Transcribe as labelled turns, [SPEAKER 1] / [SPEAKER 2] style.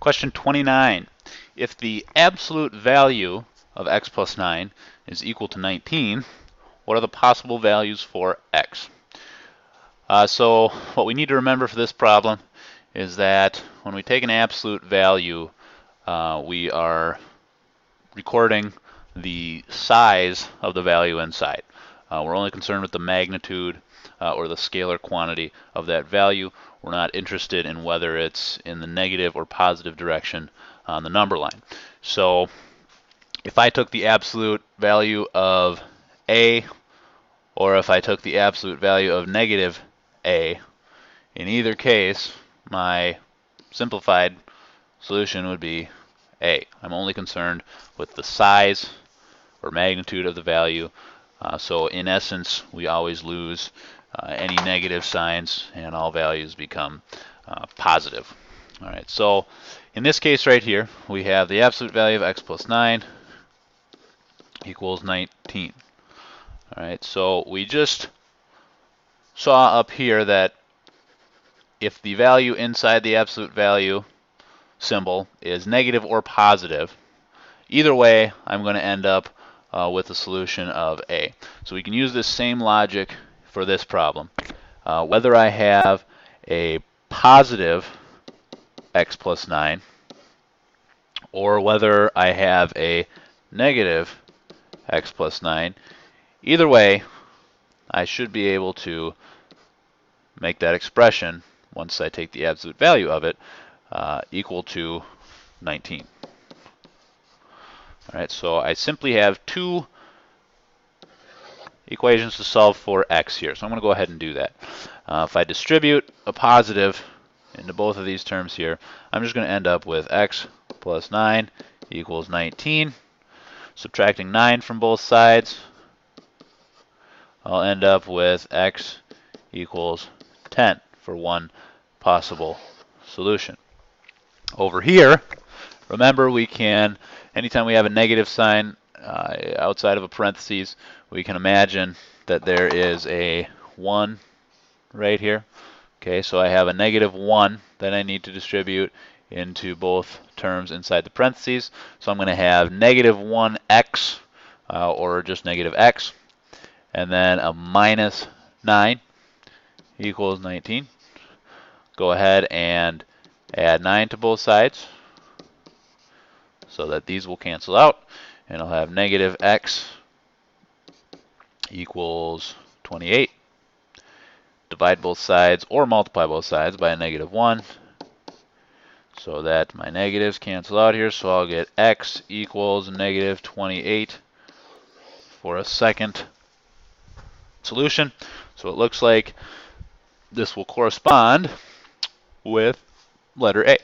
[SPEAKER 1] Question 29. If the absolute value of x plus 9 is equal to 19, what are the possible values for x? So what we need to remember for this problem is that when we take an absolute value, we are recording the size of the value inside. We're only concerned with the magnitude or the scalar quantity of that value. We're not interested in whether it's in the negative or positive direction on the number line. So if I took the absolute value of a, or if I took the absolute value of negative a, in either case, my simplified solution would be a. I'm only concerned with the size or magnitude of the value. So in essence, we always lose any negative signs and all values become positive. All right, so in this case right here, we have the absolute value of x plus 9 equals 19. All right, so we just saw up here that if the value inside the absolute value symbol is negative or positive, either way, I'm going to end up with a solution of A. So we can use this same logic for this problem. Whether I have a positive x plus 9 or whether I have a negative x plus 9, either way, I should be able to make that expression, once I take the absolute value of it, equal to 19. All right, so I simply have two equations to solve for x here. So I'm going to go ahead and do that. If I distribute a positive into both of these terms here, I'm just going to end up with x plus 9 equals 19. Subtracting 9 from both sides, I'll end up with x equals 10 for one possible solution. Over here, remember we can, anytime we have a negative sign outside of a parentheses, we can imagine that there is a 1 right here. Okay, so I have a negative 1 that I need to distribute into both terms inside the parentheses. So I'm going to have negative 1x, or just negative x, and then a minus 9 equals 19. Go ahead and add 9 to both sides so that these will cancel out, and I'll have negative x equals 28. Divide both sides or multiply both sides by a negative 1 so that my negatives cancel out here. So I'll get x equals negative 28 for a second solution. So it looks like this will correspond with letter A.